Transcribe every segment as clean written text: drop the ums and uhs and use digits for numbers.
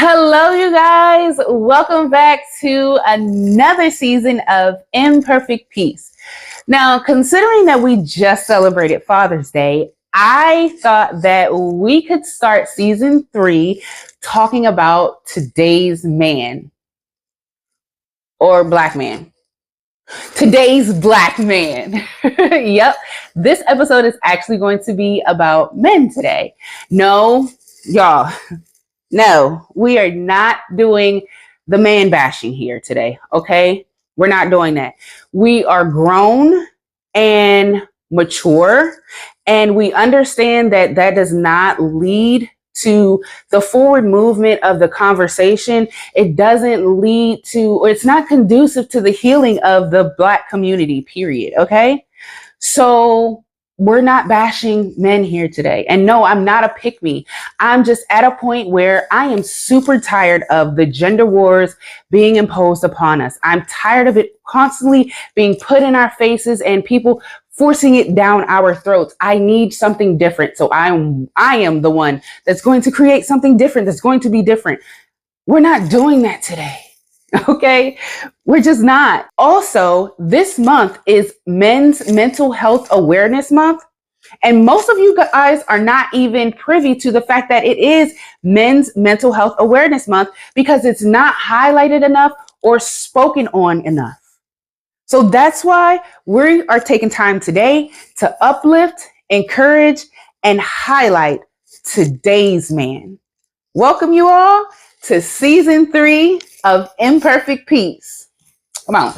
Hello, you guys. Welcome back to another season of Imperfect Peace. Now, considering that we just celebrated Father's Day, I thought that we could start season 3 talking about today's man or black man. Today's black man. Yep. This episode is actually going to be about men today. No, y'all. No, we are not doing the man bashing here today, okay? We're not doing that. We are grown and mature, and we understand that that does not lead to the forward movement of the conversation. It doesn't lead to, or it's not conducive to the healing of the Black community, period, okay? So we're not bashing men here today. And no, I'm not a pick-me. I'm just at a point where I am super tired of the gender wars being imposed upon us. I'm tired of it constantly being put in our faces and people forcing it down our throats. I need something different. So I am the one that's going to create something different, that's going to be different. We're not doing that today. Okay, we're just not. Also, this month is Men's Mental Health Awareness Month. And most of you guys are not even privy to the fact that it is Men's Mental Health Awareness Month because it's not highlighted enough or spoken on enough. So that's why we are taking time today to uplift, encourage, and highlight today's man. Welcome you all to season 3 of Imperfect Peace. Come on.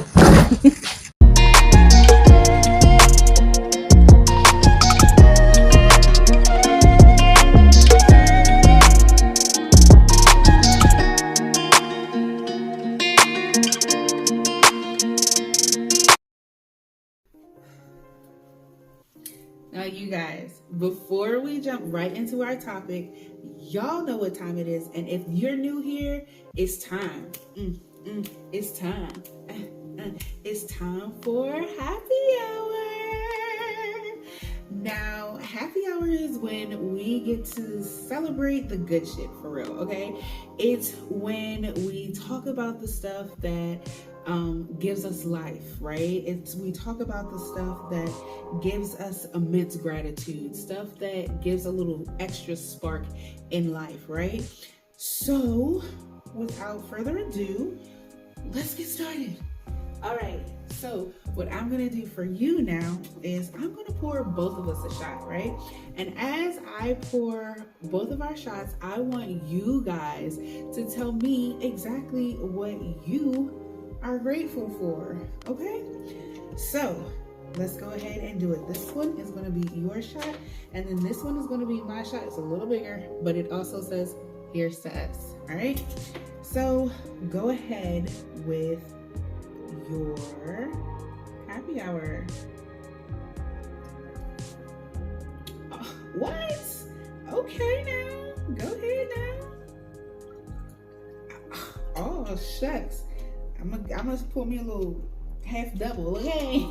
Now, you guys, before we jump right into our topic, y'all know what time it is. And if you're new here, it's time. It's time. It's time for happy hour. Now, happy hour is when we get to celebrate the good shit, for real, okay? It's when we talk about the stuff that gives us life, right? We talk about the stuff that gives us immense gratitude, stuff that gives a little extra spark in life, right? So, without further ado, let's get started. All right, so what I'm gonna do for you now is I'm gonna pour both of us a shot, right? And as I pour both of our shots, I want you guys to tell me exactly what you are grateful for, okay? So let's go ahead and do it. This one is gonna be your shot, and then this one is gonna be my shot. It's a little bigger, but it also says, here's to us, all right? So go ahead with your happy hour. What? Okay now, go ahead now. Oh shucks, I'm gonna put me a little half double, okay,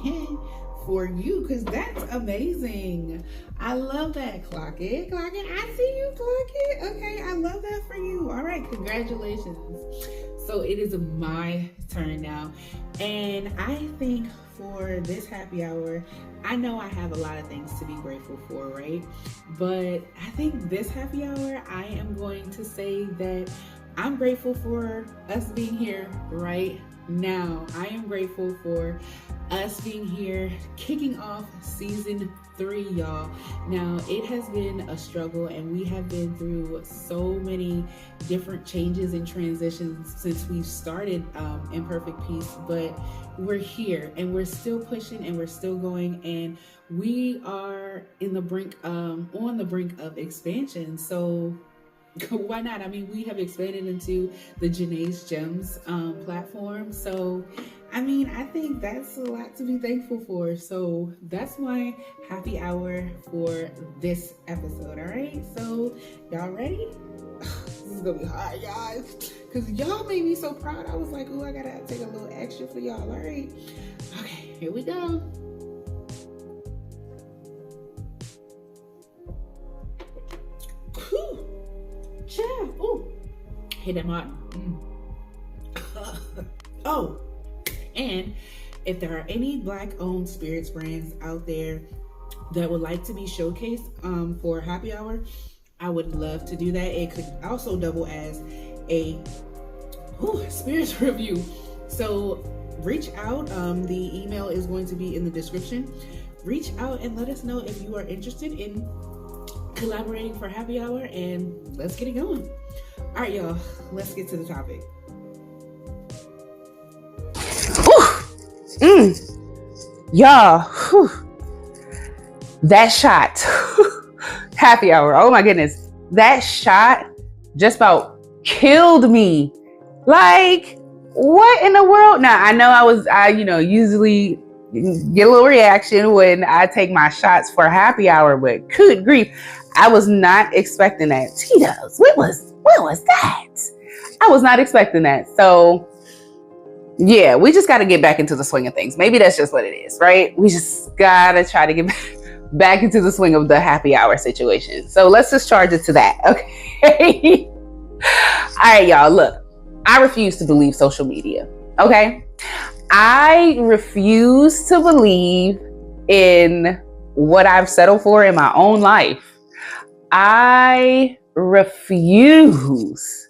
for you, because that's amazing. I love that. Clock it, I see you, clock it. Okay, I love that for you. All right, congratulations. So it is my turn now, and I think for this happy hour, I know I have a lot of things to be grateful for, right? But I think this happy hour, I am going to say that I'm grateful for us being here right now. I am grateful for us being here, kicking off season 3, y'all. Now, it has been a struggle, and we have been through so many different changes and transitions since we've started Imperfect Peace, but we're here and we're still pushing and we're still going, and we are on the brink of expansion. So why not? I mean, we have expanded into the Janae's Gems platform. So, I mean, I think that's a lot to be thankful for. So that's my happy hour for this episode. All right. So y'all ready? This is gonna be hard, y'all, because y'all made me so proud. I was like, oh, I gotta take a little extra for y'all. All right. Okay, here we go. Whew. Chill. Ooh. hit them up. Oh, and if there are any Black-owned spirits brands out there that would like to be showcased for happy hour, I would love to do that. It could also double as a spirits review. So reach out. The email is going to be in the description. Reach out and let us know if you are interested in collaborating for happy hour, and let's get it going. All right, y'all, let's get to the topic. Y'all, that shot, happy hour. Oh my goodness. That shot just about killed me. Like, what in the world? Now, I know I usually get a little reaction when I take my shots for happy hour, but good grief, I was not expecting that. Tito's, what was that? I was not expecting that. So yeah, we just got to get back into the swing of things. Maybe that's just what it is, right? We just got to try to get back into the swing of the happy hour situation. So let's just charge it to that. Okay. All right, y'all, look, I refuse to believe social media. Okay. I refuse to believe in what I've settled for in my own life. I refuse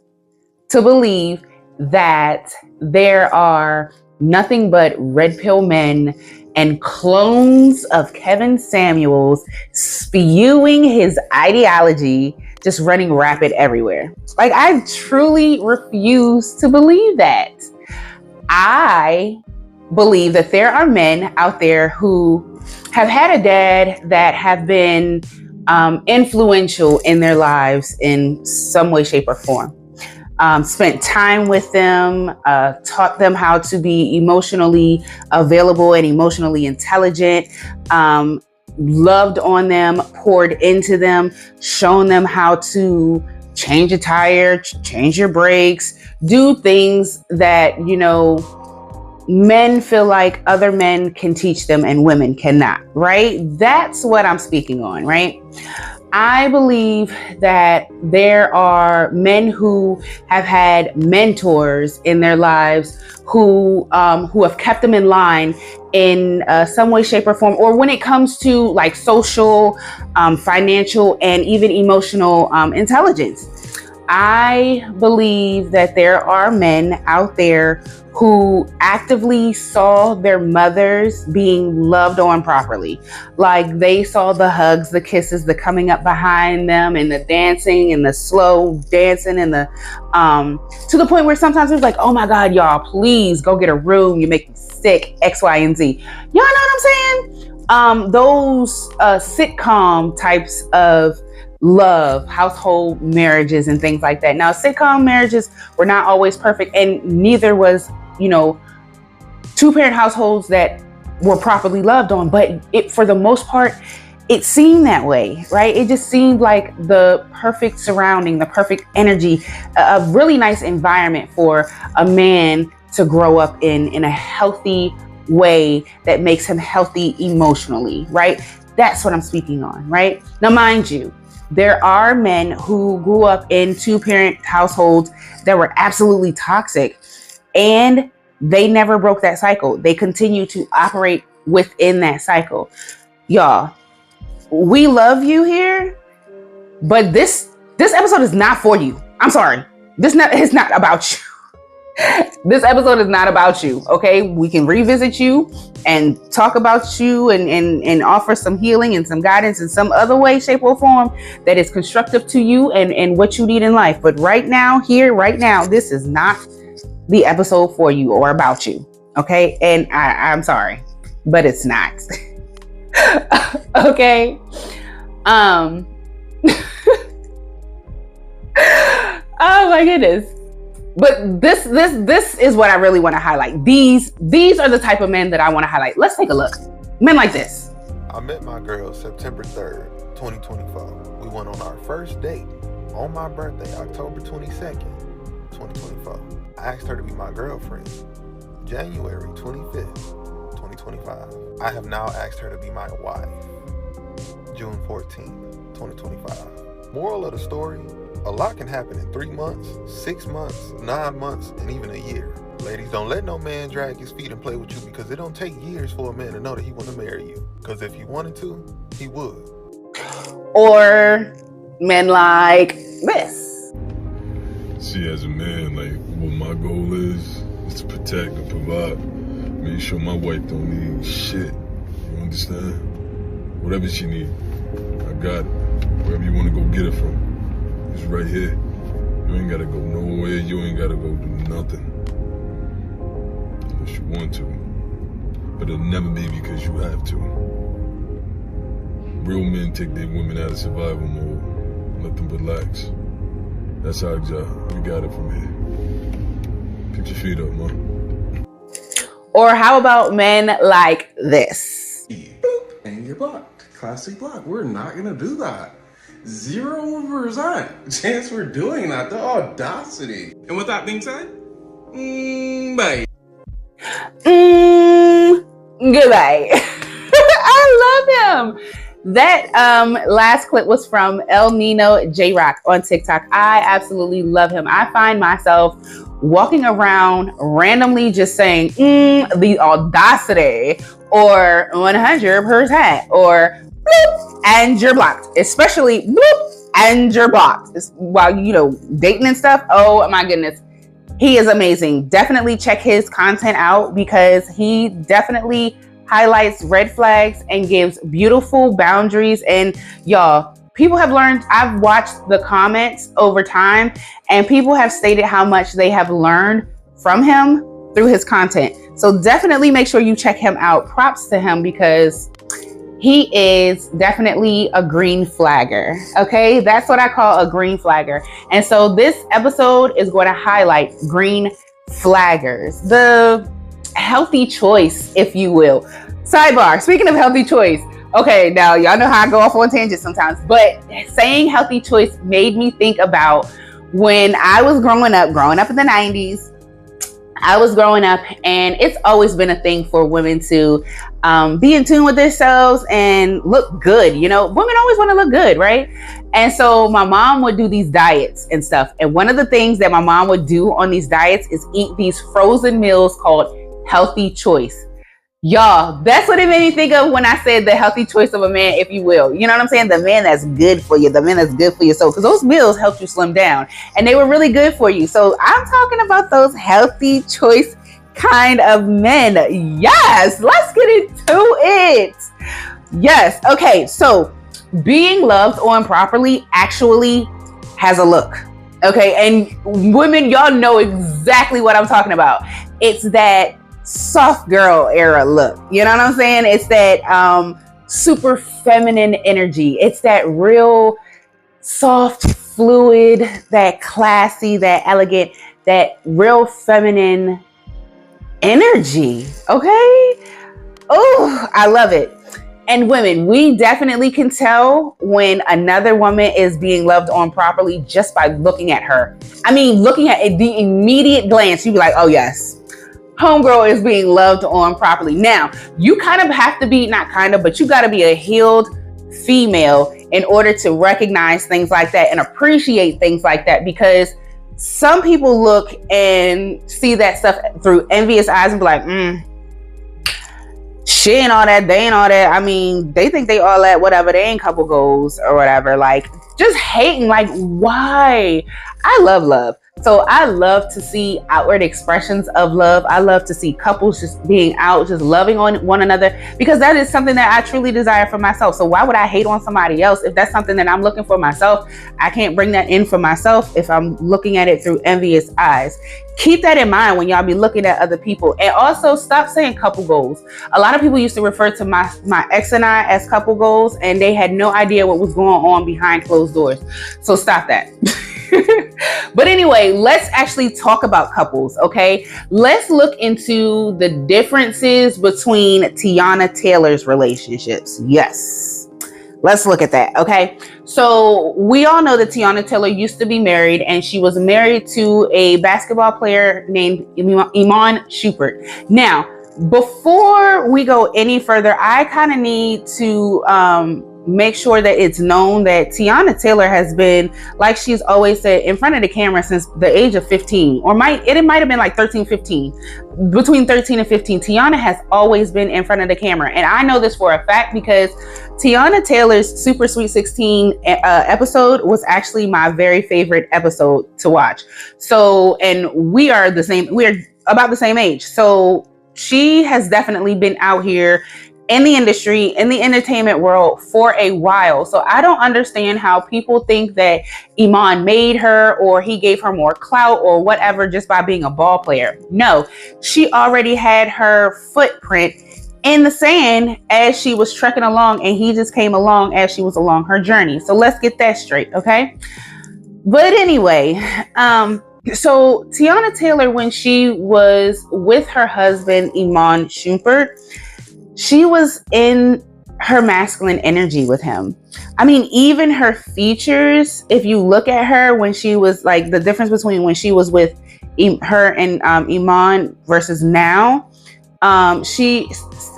to believe that there are nothing but red pill men and clones of Kevin Samuels spewing his ideology, just running rapid everywhere. Like, I truly refuse to believe that. I believe that there are men out there who have had a dad that have been influential in their lives in some way, shape, or form. Spent time with them, taught them how to be emotionally available and emotionally intelligent, loved on them, poured into them, shown them how to change a tire, change your brakes, do things that, men feel like other men can teach them and women cannot, right? That's what I'm speaking on, right? I believe that there are men who have had mentors in their lives who have kept them in line in some way, shape, or form, or when it comes to like social, financial, and even emotional intelligence. I believe that there are men out there who actively saw their mothers being loved on properly. Like, they saw the hugs, the kisses, the coming up behind them, and the dancing and the slow dancing and the to the point where sometimes it's like, oh my God, y'all, please go get a room. You make me sick, X, Y, and Z. Y'all know what I'm saying? Those sitcom types of love, household marriages and things like that. Now, sitcom marriages were not always perfect, and neither was, two-parent households that were properly loved on, but for the most part, it seemed that way, right? It just seemed like the perfect surrounding, the perfect energy, a really nice environment for a man to grow up in a healthy way that makes him healthy emotionally, right? That's what I'm speaking on, right? Now, mind you, there are men who grew up in two-parent households that were absolutely toxic, and they never broke that cycle. They continue to operate within that cycle. Y'all, we love you here, but this episode is not for you. I'm sorry. It's not about you. This episode is not about you, okay? We can revisit you and talk about you and offer some healing and some guidance in some other way, shape, or form that is constructive to you and what you need in life. But right now, this is not the episode for you or about you, okay? And I'm sorry, but it's not. Okay? Oh my goodness. But this is what I really want to highlight. These are the type of men that I want to highlight. Let's take a look. Men like this. I met my girl September 3rd, 2024. We went on our first date on my birthday, October 22nd, 2024. I asked her to be my girlfriend, January 25th, 2025. I have now asked her to be my wife, June 14th, 2025. Moral of the story, a lot can happen in 3 months, 6 months, 9 months, and even a year. Ladies, don't let no man drag his feet and play with you, because it don't take years for a man to know that he want to marry you. Because if he wanted to, he would. Or men like this. See, as a man, like, what my goal is to protect and provide. Make sure my wife don't need shit. You understand? Whatever she need, I got it. Wherever you want to go get it from, it's right here. You ain't gotta go nowhere. You ain't gotta go do nothing. Unless you want to. But it'll never be because you have to. Real men take their women out of survival mode. Let them relax. That's our job. We got it from here. Pick your feet up, man. Or how about men like this? Boop, and you're blocked. Classic block. We're not gonna do that. 0% chance we're doing that. The audacity. And with that being said, bye. Goodbye. I love him. That last clip was from El Nino J-Rock on TikTok. I absolutely love him. I find myself walking around randomly just saying, the audacity, or 100%, or bloop, and you're blocked. Especially bloop, and you're blocked. While, dating and stuff. Oh my goodness. He is amazing. Definitely check his content out, because he definitely highlights red flags and gives beautiful boundaries. And y'all, people have learned, I've watched the comments over time, and people have stated how much they have learned from him through his content. So definitely make sure you check him out. Props to him, because he is definitely a green flagger. Okay, that's what I call a green flagger. And so this episode is going to highlight green flaggers, the healthy choice, if you will. Sidebar, speaking of healthy choice. Okay, now y'all know how I go off on tangents sometimes, but saying healthy choice made me think about when I was growing up in the 90s. I was growing up, and it's always been a thing for women to be in tune with themselves and look good. Women always want to look good, right? And so my mom would do these diets and stuff. And one of the things that my mom would do on these diets is eat these frozen meals called healthy choice. Y'all, that's what it made me think of when I said the healthy choice of a man, if you will. You know what I'm saying? The man that's good for you, the man that's good for your soul. Because those meals helped you slim down, and they were really good for you. So I'm talking about those healthy choice kind of men. Yes, let's get into it. Yes. Okay. So being loved on properly actually has a look. Okay. And women, y'all know exactly what I'm talking about. It's that soft girl era look. You know what I'm saying? It's that super feminine energy. It's that real soft, fluid, that classy, that elegant, that real feminine energy. Okay? Oh, I love it. And women, we definitely can tell when another woman is being loved on properly just by looking at her. I mean, looking at it, the immediate glance, you'd be like, oh yes, homegirl is being loved on properly. Now, you kind of have to be, but you got to be a healed female in order to recognize things like that and appreciate things like that, because some people look and see that stuff through envious eyes and be like, she ain't all that, they ain't all that. I mean, they think they all that, whatever, they ain't couple goals or whatever. Like, just hating, like, why? I love love. So I love to see outward expressions of love. I love to see couples just being out, just loving on one another, because that is something that I truly desire for myself. So why would I hate on somebody else if that's something that I'm looking for myself? I can't bring that in for myself if I'm looking at it through envious eyes. Keep that in mind when y'all be looking at other people. And also stop saying couple goals. A lot of people used to refer to my ex and I as couple goals, and they had no idea what was going on behind closed doors. So stop that. But anyway, let's actually talk about couples, okay? Let's look into the differences between Teyana Taylor's relationships. Yes. Let's look at that, okay? So we all know that Teyana Taylor used to be married, and she was married to a basketball player named Iman Shumpert. Now, before we go any further, I kind of need to make sure that it's known that Teyana Taylor has been, like she's always said, in front of the camera since the age of 15, or it might have been like 13, 15. Between 13 and 15, Teyana has always been in front of the camera. And I know this for a fact because Teyana Taylor's Super Sweet 16 episode was actually my very favorite episode to watch. So, and we are about the same age. So she has definitely been out here in the industry, in the entertainment world for a while. So I don't understand how people think that Iman made her or he gave her more clout or whatever just by being a ball player. No, she already had her footprint in the sand as she was trekking along, and he just came along as she was along her journey. So let's get that straight, okay? But anyway, so Teyana Taylor, when she was with her husband, Iman Shumpert, she was in her masculine energy with him. I mean, even her features, if you look at her when she was like, the difference between when she was with her and Iman versus now, she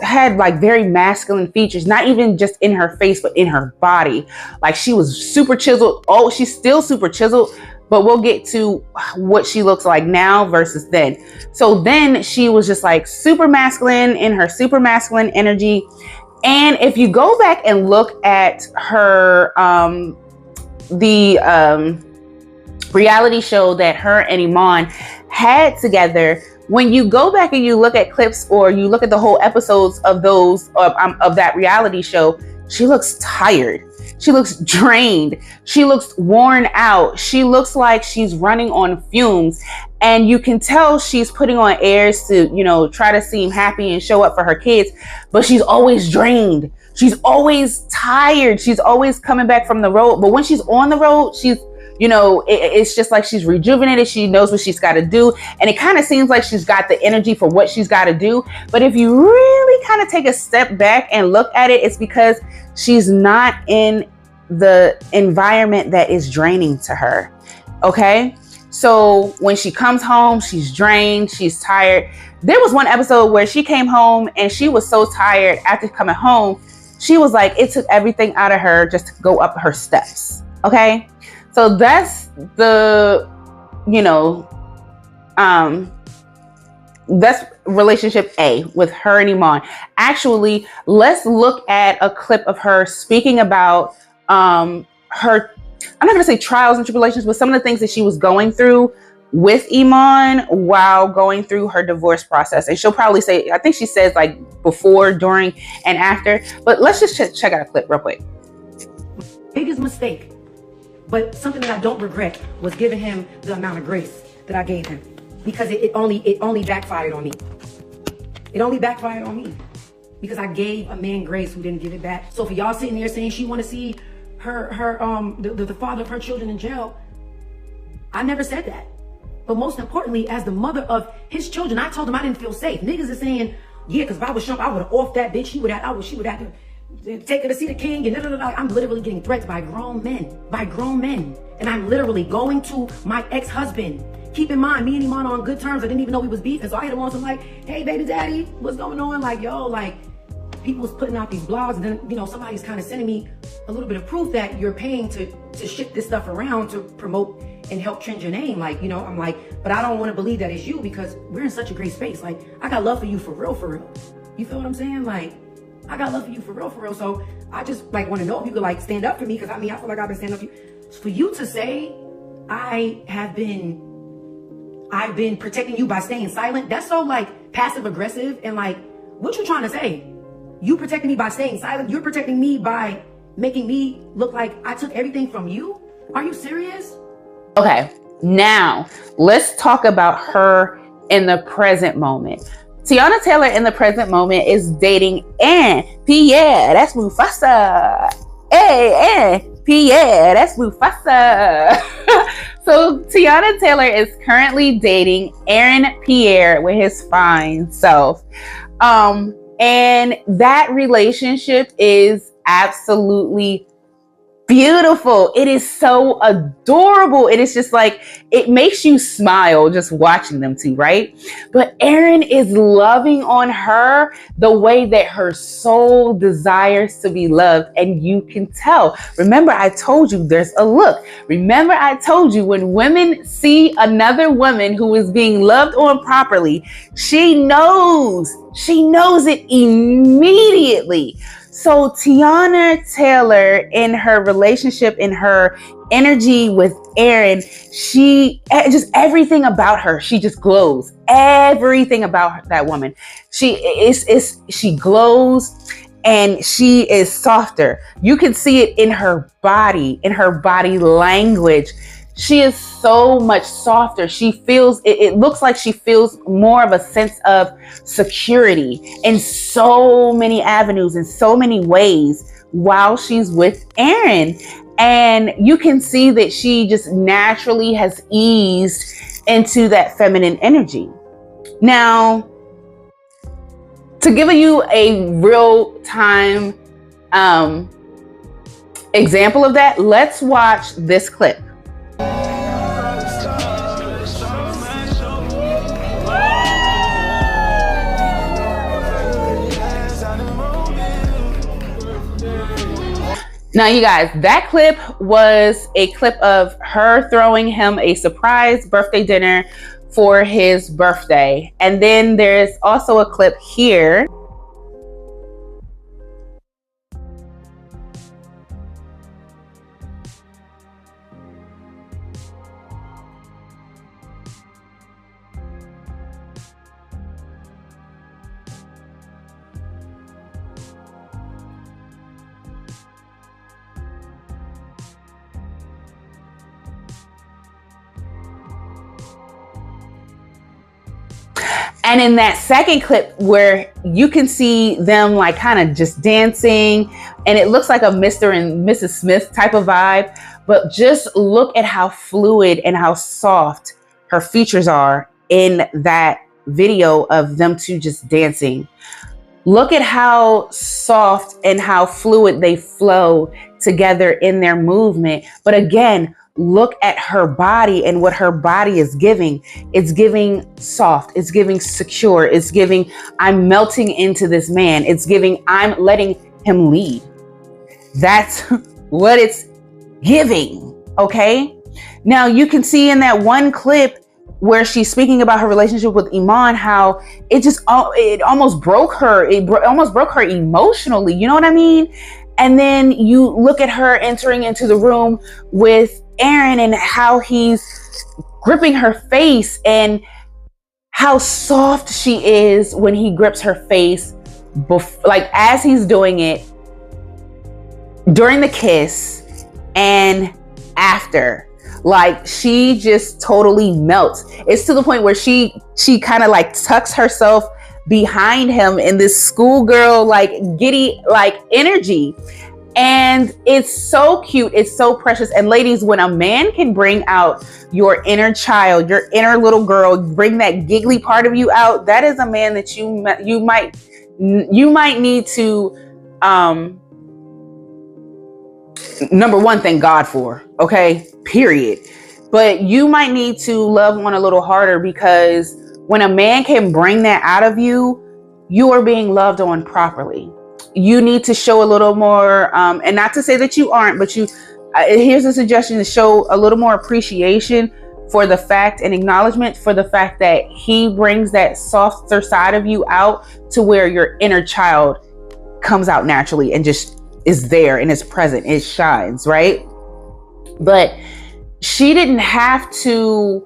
had like very masculine features, not even just in her face, but in her body. Like she was super chiseled. Oh, she's still super chiseled, but we'll get to what she looks like now versus then. So then she was just like super masculine in her super masculine energy. And if you go back and look at her, the reality show that her and Iman had together, when you go back and you look at clips or you look at the whole episodes of those of that reality show, she looks tired. She looks drained. She looks worn out. She looks like she's running on fumes. And you can tell she's putting on airs to, you know, try to seem happy and show up for her kids, but she's always drained. She's always tired. She's always coming back from the road. But when she's on the road, she's, you know, it's just like she's rejuvenated. She knows what she's got to do. And it kind of seems like she's got the energy for what she's got to do. But if you really kind of take a step back and look at it, it's because she's not in the environment that is draining to her. Okay. So when she comes home, she's drained, she's tired. There was one episode where she came home and she was so tired after coming home. She was like, it took everything out of her just to go up her steps. Okay. So that's the, you know, that's relationship A with her and Iman. Actually, let's look at a clip of her speaking about her, I'm not going to say trials and tribulations, but some of the things that she was going through with Iman while going through her divorce process. And she'll probably say, I think she says like before, during, and after. But let's just check out a clip real quick. Biggest mistake, but something that I don't regret, was giving him the amount of grace that I gave him, because it only backfired on me. It only backfired on me because I gave a man grace who didn't give it back. So for y'all sitting there saying she want to see the father of her children in jail, I never said that. But most importantly, as the mother of his children, I told him I didn't feel safe. Niggas are saying, yeah, because if I was Trump, I would have offed that bitch. She would have to take her to see the king. And I'm literally getting threats by grown men. And I'm literally going to my ex-husband. Keep in mind, me and Iman on good terms. I didn't even know we was beefing. So I hit him on some like, hey, baby daddy, what's going on? Like, yo, like, people was putting out these blogs, and then, you know, somebody's kind of sending me a little bit of proof that you're paying to ship this stuff around to promote and help trend your name. Like, you know, I'm like, but I don't want to believe that it's you because we're in such a great space. Like, I got love for you for real, for real. You feel what I'm saying? Like, I got love for you for real, for real. So I just like want to know if you could like stand up for me, because I mean, I feel like I've been standing up for you. For you to say I've been protecting you by staying silent, that's so like passive aggressive. And like, what you trying to say? You protecting me by staying silent? You're protecting me by making me look like I took everything from you? Are you serious? Okay, now let's talk about her in the present moment. Teyana Taylor in the present moment is dating Pierre. That's Mufasa. Hey, Pierre. That's Mufasa. So Teyana Taylor is currently dating Aaron Pierre with his fine self. And that relationship is absolutely beautiful. It is so adorable. It is just like, it makes you smile just watching them two, right? But Aaron is loving on her the way that her soul desires to be loved. And you can tell. Remember, I told you there's a look. Remember, I told you when women see another woman who is being loved on properly, she knows it immediately. So Tiana Taylor, in her relationship, in her energy with Aaron, she just, everything about her, she just glows. Everything about that woman, she glows, and she is softer. You can see it in her body language. She is so much softer. She feels, it looks like she feels more of a sense of security in so many avenues, in so many ways while she's with Aaron. And you can see that she just naturally has eased into that feminine energy. Now, to give you a real time example of that, let's watch this clip. Now, you guys, that clip was a clip of her throwing him a surprise birthday dinner for his birthday. And then there's also a clip here. And in that second clip where you can see them like kind of just dancing, and it looks like a Mr. and Mrs. Smith type of vibe, but just look at how fluid and how soft her features are in that video of them two just dancing. Look at how soft and how fluid they flow together in their movement. But again, look at her body and what her body is giving. It's giving soft. It's giving secure. It's giving, I'm melting into this man. It's giving, I'm letting him lead. That's what it's giving. Okay. Now you can see in that one clip where she's speaking about her relationship with Iman, how it almost broke her. It almost broke her emotionally. You know what I mean? And then you look at her entering into the room with Aaron and how he's gripping her face and how soft she is when he grips her face, like as he's doing it during the kiss and after. Like she just totally melts. It's to the point where she kind of like tucks herself behind him in this schoolgirl like giddy like energy. And it's so cute. It's so precious. And ladies, when a man can bring out your inner child, your inner little girl, bring that giggly part of you out, that is a man that you might need to number one, thank God for, okay, period. But you might need to love one a little harder, because when a man can bring that out of you, you are being loved on properly. You need to show a little more, and not to say that you aren't, but here's a suggestion to show a little more appreciation for the fact and acknowledgement for the fact that he brings that softer side of you out to where your inner child comes out naturally and just is there and is present. It shines, right? But she didn't have to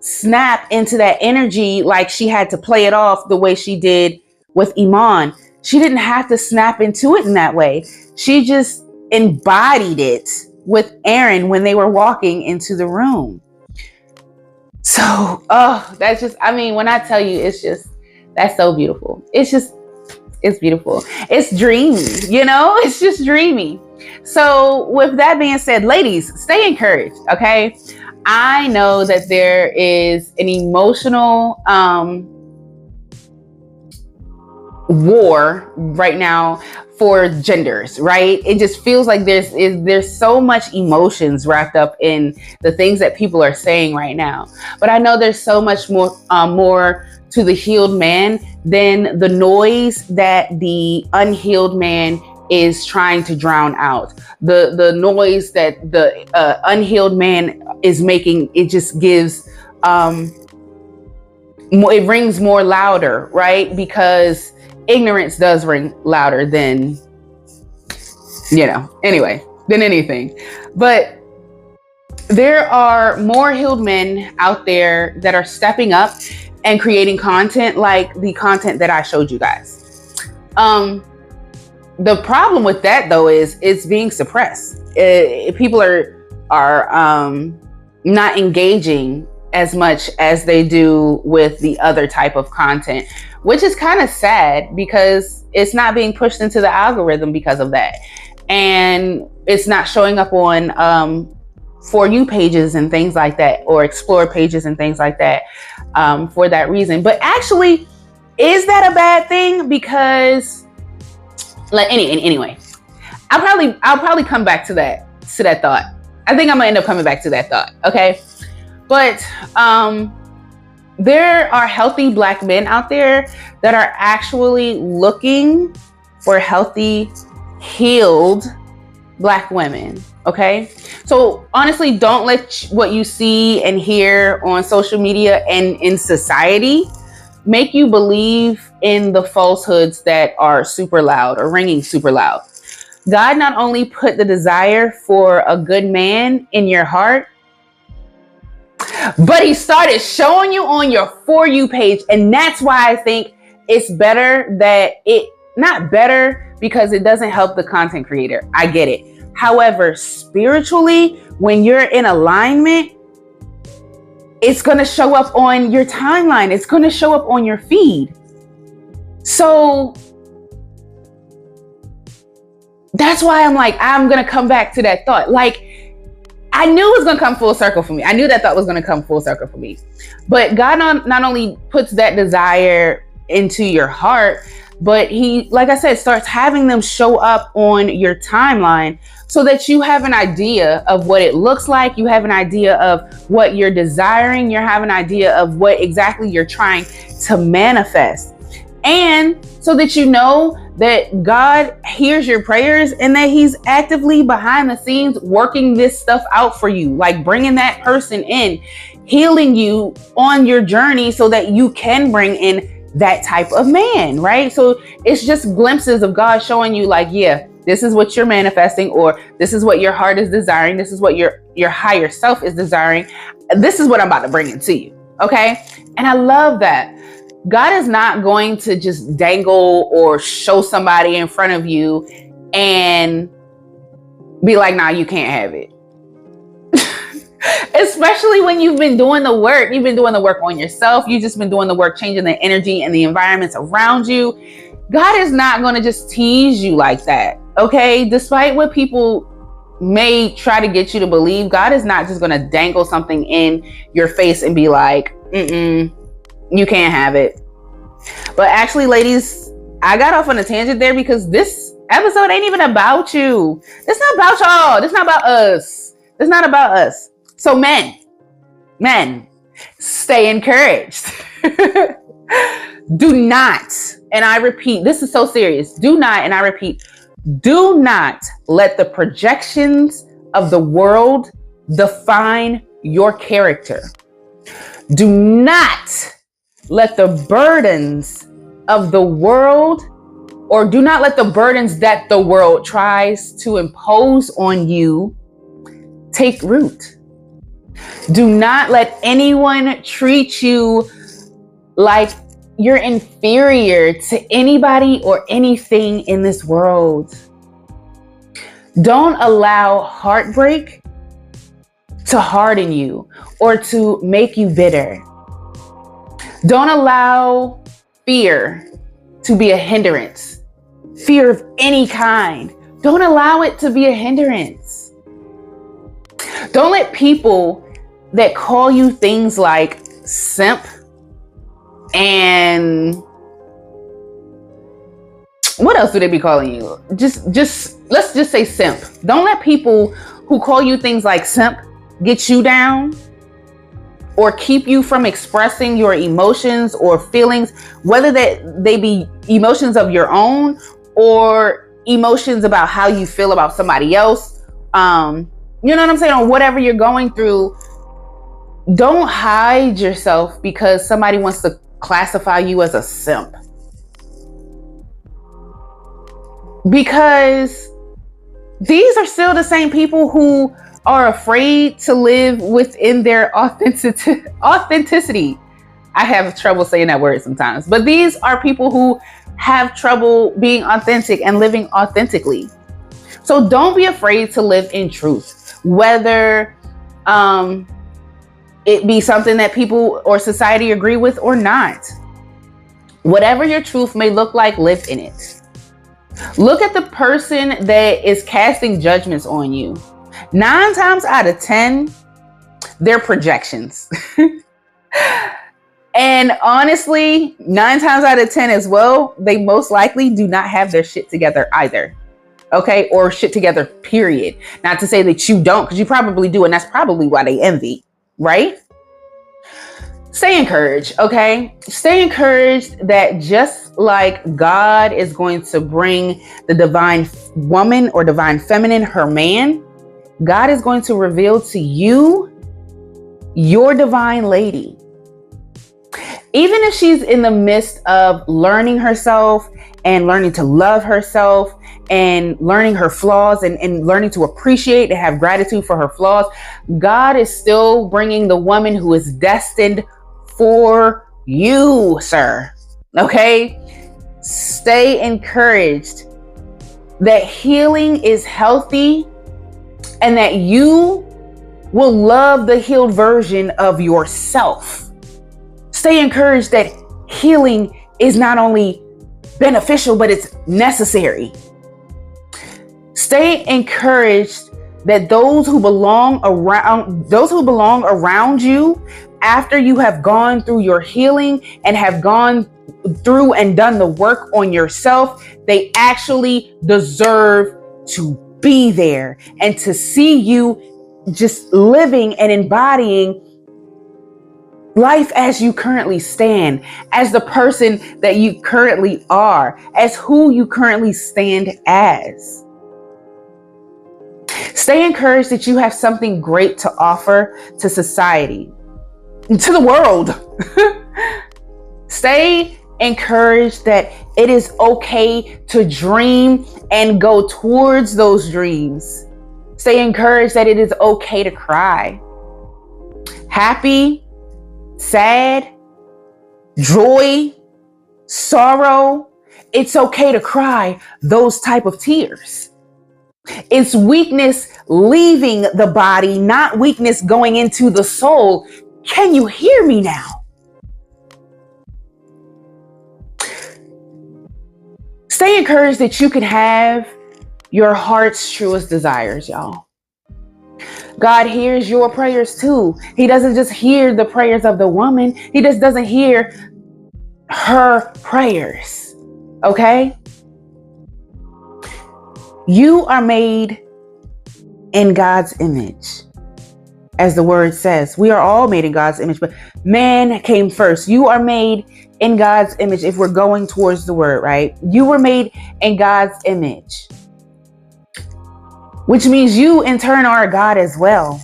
snap into that energy like she had to play it off the way she did with Iman. She didn't have to snap into it in that way. She just embodied it with Aaron when they were walking into the room. So, that's just, I mean, when I tell you, it's just, that's so beautiful. It's beautiful. It's dreamy, you know, it's just dreamy. So with that being said, ladies, stay encouraged. Okay. I know that there is an emotional, war right now for genders, right? It just feels like there's so much emotions wrapped up in the things that people are saying right now. But I know there's so much more to the healed man than the noise that the unhealed man is trying to drown out. The noise that the unhealed man is making, it just gives it rings more louder, right? Because ignorance does ring louder than, anyway, than anything. But there are more healed men out there that are stepping up and creating content like the content that I showed you guys. The problem with that, though, is it's being suppressed. People are not engaging as much as they do with the other type of content, which is kind of sad because it's not being pushed into the algorithm because of that. And it's not showing up on For You pages and things like that, or Explore pages and things like that, for that reason. But actually, is that a bad thing? Because anyway, I'll probably come back to that thought. I think I'm gonna end up coming back to that thought. Okay. But there are healthy Black men out there that are actually looking for healthy, healed Black women. Okay. So honestly, don't let what you see and hear on social media and in society make you believe in the falsehoods that are super loud or ringing super loud. God not only put the desire for a good man in your heart, but he started showing you on your For You page. And that's why I think it's better that not better because it doesn't help the content creator. I get it. However, spiritually, when you're in alignment, it's going to show up on your timeline. It's going to show up on your feed. So that's why I'm going to come back to that thought. Like, I knew it was going to come full circle for me. I knew that thought was going to come full circle for me. But God not only puts that desire into your heart, but he, like I said, starts having them show up on your timeline so that you have an idea of what it looks like. You have an idea of what you're desiring. You have an idea of what exactly you're trying to manifest. And so that you know that God hears your prayers and that he's actively behind the scenes working this stuff out for you, like bringing that person in, healing you on your journey so that you can bring in that type of man, right? So it's just glimpses of God showing you like, yeah, this is what you're manifesting, or this is what your heart is desiring. This is what your higher self is desiring. This is what I'm about to bring into you. Okay. And I love that. God is not going to just dangle or show somebody in front of you and be like, nah, you can't have it. Especially when you've been doing the work. You've been doing the work on yourself. You've just been doing the work, changing the energy and the environments around you. God is not going to just tease you like that. Okay. Despite what people may try to get you to believe, God is not just going to dangle something in your face and be like, you can't have it. But actually, ladies, I got off on a tangent there because this episode ain't even about you. It's not about y'all. It's not about us. It's not about us. So men, stay encouraged. Do not, and I repeat, this is so serious. Do not, and I repeat, do not let the projections of the world define your character. Do not let the burdens of the world, or do not let the burdens that the world tries to impose on you take root. Do not let anyone treat you like you're inferior to anybody or anything in this world. Don't allow heartbreak to harden you or to make you bitter. Don't allow fear to be a hindrance. Fear of any kind. Don't allow it to be a hindrance. Don't let people that call you things like simp and what else do they be calling you? Just let's just say simp. Don't let people who call you things like simp get you down or keep you from expressing your emotions or feelings, whether that they be emotions of your own or emotions about how you feel about somebody else. You know what I'm saying? Or whatever you're going through. Don't hide yourself because somebody wants to classify you as a simp. Because these are still the same people who are afraid to live within their authenticity. I have trouble saying that word sometimes, but these are people who have trouble being authentic and living authentically. So don't be afraid to live in truth, whether it be something that people or society agree with or not. Whatever your truth may look like, live in it. Look at the person that is casting judgments on you. 9 times out of 10, they're projections. And honestly, 9 times out of 10 as well, they most likely do not have their shit together either. Okay? Or shit together, period. Not to say that you don't, because you probably do, and that's probably why they envy, right? Stay encouraged, okay? Stay encouraged that just like God is going to bring the divine woman or divine feminine, her man, God is going to reveal to you your divine lady. Even if she's in the midst of learning herself and learning to love herself and learning her flaws and learning to appreciate and have gratitude for her flaws, God is still bringing the woman who is destined for you, sir. Okay? Stay encouraged that healing is healthy and that you will love the healed version of yourself. Stay encouraged that healing is not only beneficial, but it's necessary. Stay encouraged that those who belong around you after you have gone through your healing and have gone through and done the work on yourself, they actually deserve to be there and to see you just living and embodying life as you currently stand, as the person that you currently are, as who you currently stand as. Stay encouraged that you have something great to offer to society, to the world. Stay encouraged that it is okay to dream and go towards those dreams. Stay encouraged that it is okay to cry. Happy, sad, joy, sorrow. It's okay to cry those type of tears. It's weakness leaving the body, not weakness going into the soul. Can you hear me now? Stay encouraged that you can have your heart's truest desires, y'all. God hears your prayers too. He doesn't just hear the prayers of the woman. He just doesn't hear her prayers. Okay? You are made in God's image. As the word says, we are all made in God's image, but man came first. You are made in God's image. If we're going towards the word, right? You were made in God's image, which means you in turn are a God as well.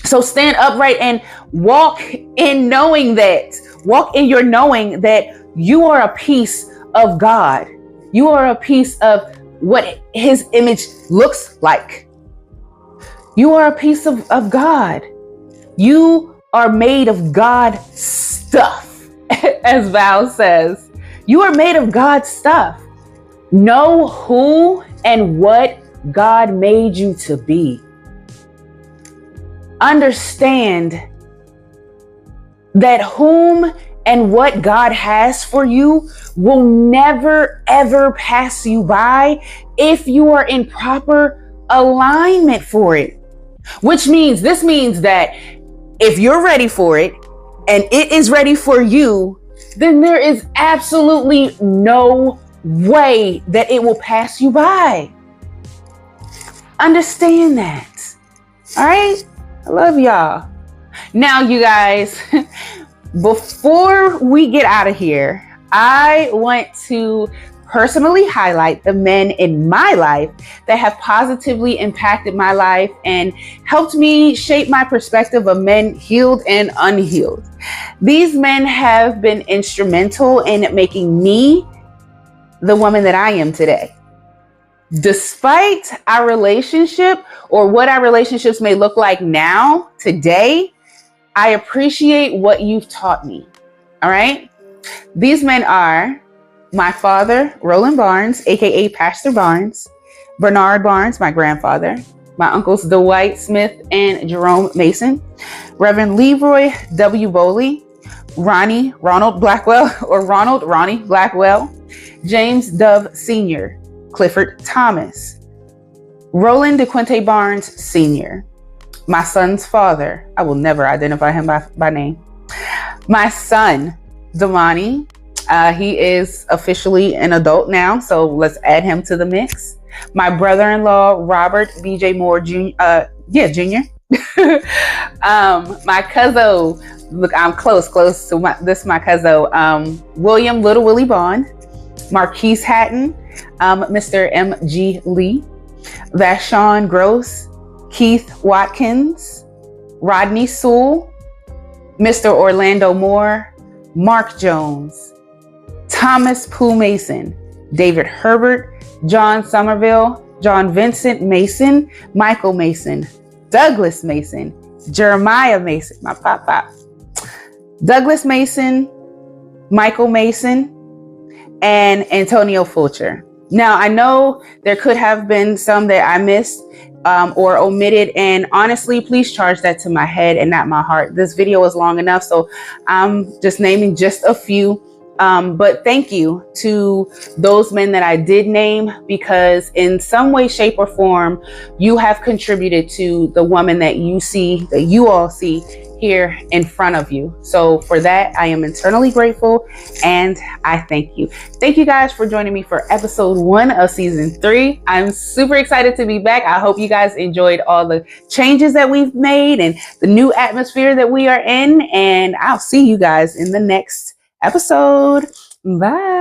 So stand upright and walk in your knowing that you are a piece of God. You are a piece of what his image looks like. You are a piece of God. You are made of God stuff, as Val says. You are made of God stuff. Know who and what God made you to be. Understand that whom and what God has for you will never, ever pass you by if you are in proper alignment for it. Which means, this means that if you're ready for it and it is ready for you, then there is absolutely no way that it will pass you by. Understand that. All right? I love y'all. Now, you guys, before we get out of here, I want to personally highlight the men in my life that have positively impacted my life and helped me shape my perspective of men, healed and unhealed. These men have been instrumental in making me the woman that I am today. Despite our relationship or what our relationships may look like now, today, I appreciate what you've taught me. All right? These men are my father, Roland Barnes, aka Pastor Barnes, Bernard Barnes, my grandfather, my uncles Dwight Smith and Jerome Mason, Reverend Leroy W. Bowley, Ronald Blackwell, or Ronald Ronnie Blackwell, James Dove Sr., Clifford Thomas, Roland DeQuinte Barnes Sr., my son's father. I will never identify him by name. My son, Damani. He is officially an adult now, so let's add him to the mix. My brother-in-law, Robert B.J. Moore Jr. Jr. My cousin, look, I'm close to my cousin, William Little Willie Bond, Marquise Hatton, Mr. M.G. Lee, Vashon Gross, Keith Watkins, Rodney Sewell, Mr. Orlando Moore, Mark Jones, Thomas Pooh Mason, David Herbert, John Somerville, John Vincent Mason, Michael Mason, Douglas Mason, Jeremiah Mason, my pop, Douglas Mason, Michael Mason, and Antonio Fulcher. Now, I know there could have been some that I missed or omitted, and honestly, please charge that to my head and not my heart. This video is long enough, so I'm just naming just a few. But thank you to those men that I did name, because in some way, shape, or form, you have contributed to the woman that you see, that you all see here in front of you. So for that, I am eternally grateful and I thank you. Thank you guys for joining me for episode 1 of season 3. I'm super excited to be back. I hope you guys enjoyed all the changes that we've made and the new atmosphere that we are in. And I'll see you guys in the next episode. Bye.